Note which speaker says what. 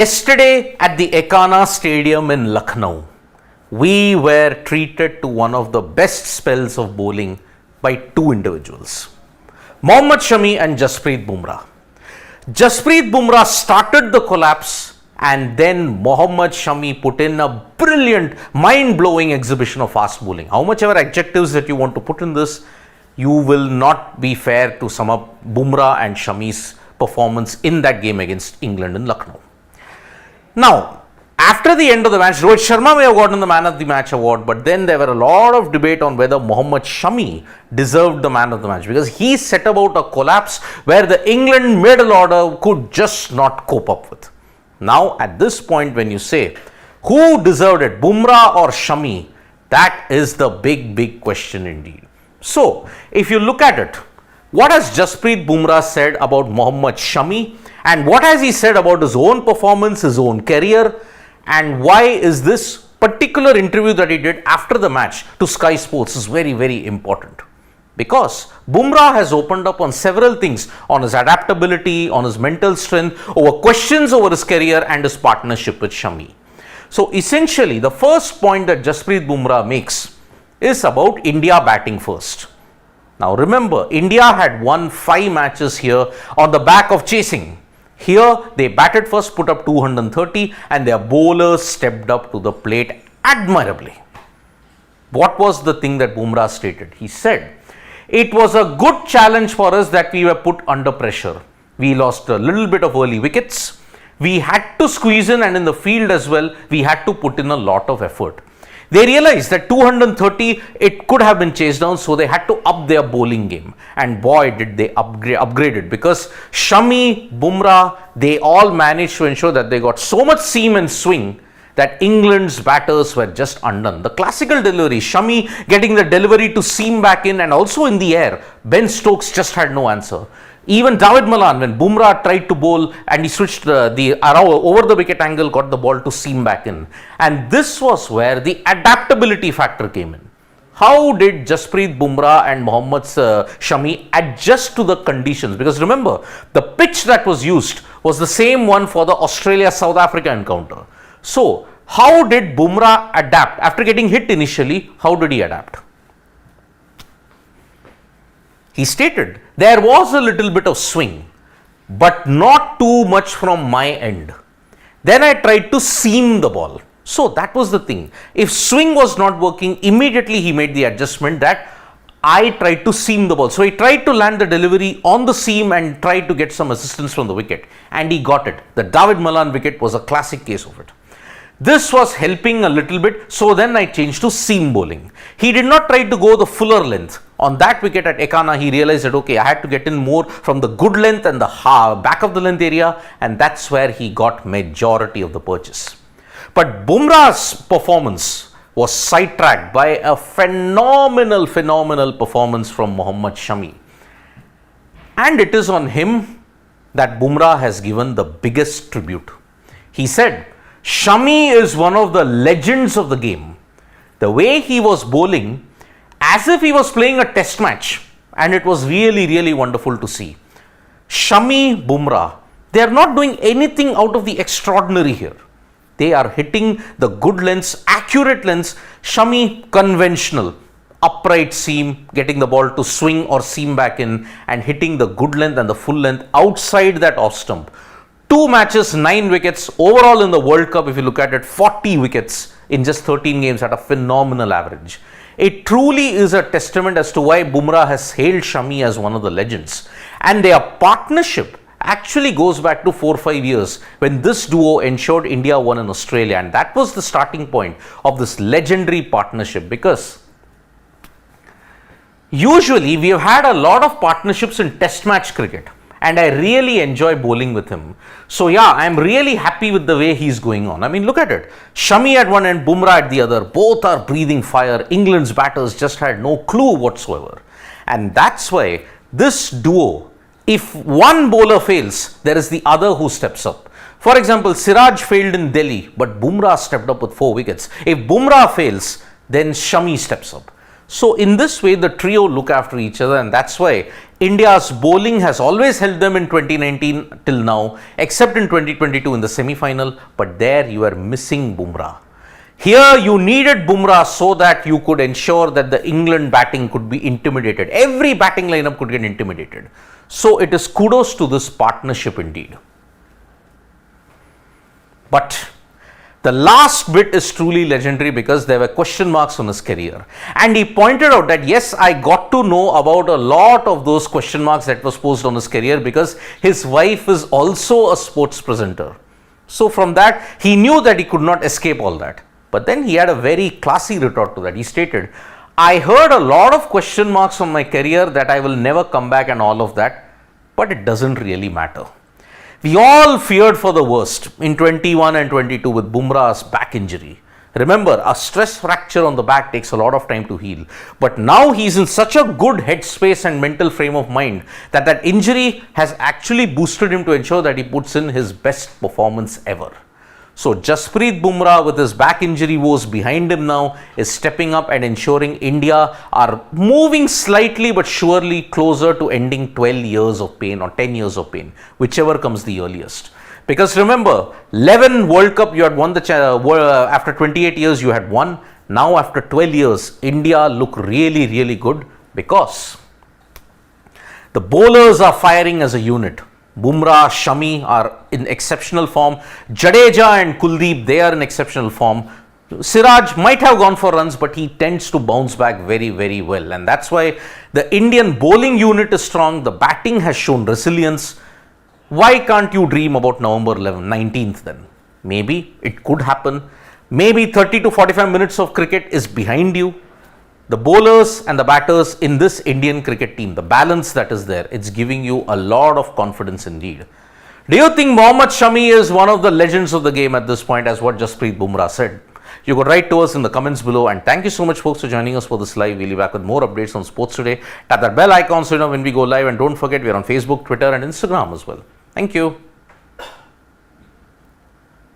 Speaker 1: Yesterday at the Ekana Stadium in Lucknow, we were treated to one of the best spells of bowling by two individuals, Mohammed Shami and Jasprit Bumrah. Jasprit Bumrah started the collapse and then Mohammed Shami put in a brilliant, mind-blowing exhibition of fast bowling. How much ever adjectives that you want to put in this, you will not be fair to sum up Bumrah and Shami's performance in that game against England in Lucknow. Now, after the end of the match, Rohit Sharma may have gotten the man of the match award, but then there were a lot of debate on whether Mohammed Shami deserved the man of the match because he set about a collapse where the England middle order could just not cope up with. Now, at this point, when you say who deserved it, Bumrah or Shami, that is the big question indeed. So, if you look at it, what has Jasprit Bumrah said about Mohammed Shami and what has he said about his own performance, his own career, and why is this particular interview that he did after the match to Sky Sports is very important? Because Bumrah has opened up on several things, on his adaptability, on his mental strength, over questions over his career and his partnership with Shami. So essentially, the first point that Jasprit Bumrah makes is about India batting first. Now remember, India had won 5 matches here on the back of chasing. Here they batted first, put up 230 and their bowlers stepped up to the plate admirably. What was the thing that Bumrah stated? He said, it was a good challenge for us that we were put under pressure. We lost a little bit of early wickets. We had to squeeze in and in the field as well, we had to put in a lot of effort. They realized that 230, it could have been chased down, so they had to up their bowling game. And boy, did they upgrade it, because Shami, Bumrah, they all managed to ensure that they got so much seam and swing that England's batters were just undone. The classical delivery, Shami getting the delivery to seam back in and also in the air, Ben Stokes just had no answer. Even David Malan, when Bumrah tried to bowl and he switched the over the wicket angle, got the ball to seam back in. And this was where the adaptability factor came in. How did Jasprit Bumrah and Mohammed Shami adjust to the conditions? Because remember, the pitch that was used was the same one for the Australia-South Africa encounter. So, how did Bumrah adapt? After getting hit initially, how did he adapt? He stated, there was a little bit of swing, but not too much from my end. Then I tried to seam the ball. So that was the thing. If swing was not working, immediately he made the adjustment that I tried to seam the ball. So he tried to land the delivery on the seam and tried to get some assistance from the wicket. And he got it. The David Malan wicket was a classic case of it. This was helping a little bit, so then I changed to seam bowling. He did not try to go the fuller length. On that wicket at Ekana, he realized that okay, I had to get in more from the good length and the back of the length area, and that's where he got majority of the purchase. But Bumrah's performance was sidetracked by a phenomenal performance from Mohammed Shami. And it is on him that Bumrah has given the biggest tribute. He said, Shami is one of the legends of the game. The way he was bowling, as if he was playing a test match, and it was really wonderful to see. Shami, Bumrah, they are not doing anything out of the extraordinary here. They are hitting the good lengths, accurate lengths. Shami, conventional, upright seam, getting the ball to swing or seam back in and hitting the good length and the full length outside that off stump. 2 matches, 9 wickets. Overall in the World Cup, if you look at it, 40 wickets in just 13 games at a phenomenal average. It truly is a testament as to why Bumrah has hailed Shami as one of the legends. And their partnership actually goes back to 4-5 years when this duo ensured India won in Australia. And that was the starting point of this legendary partnership, because usually we have had a lot of partnerships in test match cricket. And I really enjoy bowling with him. So yeah, I'm really happy with the way he's going on. I mean, look at it. Shami at one end, Bumrah at the other. Both are breathing fire. England's batters just had no clue whatsoever. And that's why this duo, if one bowler fails, there is the other who steps up. For example, Siraj failed in Delhi, but Bumrah stepped up with 4 wickets. If Bumrah fails, then Shami steps up. So in this way, the trio look after each other, and that's why India's bowling has always held them in 2019 till now, except in 2022 in the semi-final. But there you are missing Bumrah. Here you needed Bumrah so that you could ensure that the England batting could be intimidated. Every batting lineup could get intimidated. So it is kudos to this partnership indeed. But the last bit is truly legendary because there were question marks on his career. And he pointed out that yes, I got to know about a lot of those question marks that was posed on his career because his wife is also a sports presenter. So from that, he knew that he could not escape all that. But then he had a very classy retort to that. He stated, I heard a lot of question marks on my career that I will never come back and all of that, but it doesn't really matter. We all feared for the worst in 21 and 22 with Bumrah's back injury. Remember, a stress fracture on the back takes a lot of time to heal. But now he's in such a good headspace and mental frame of mind that that injury has actually boosted him to ensure that he puts in his best performance ever. So Jasprit Bumrah, with his back injury woes behind him now, is stepping up and ensuring India are moving slightly but surely closer to ending 12 years of pain or 10 years of pain, whichever comes the earliest. Because remember, 11 World Cup you had won after 28 years you had won. Now after 12 years, India look really, really good because the bowlers are firing as a unit. Bumrah, Shami are in exceptional form. Jadeja and Kuldeep, they are in exceptional form. Siraj might have gone for runs, but he tends to bounce back very, very well. And that's why the Indian bowling unit is strong. The batting has shown resilience. Why can't you dream about November 19th then? Maybe it could happen. Maybe 30 to 45 minutes of cricket is behind you. The bowlers and the batters in this Indian cricket team, the balance that is there, it's giving you a lot of confidence indeed. Do you think Mohammed Shami is one of the legends of the game at this point, as what Jasprit Bumrah said? You could write to us in the comments below, and thank you so much folks for joining us for this live. We'll be back with more updates on sports today. Tap that bell icon so you know when we go live, and don't forget we're on Facebook, Twitter and Instagram as well. Thank you.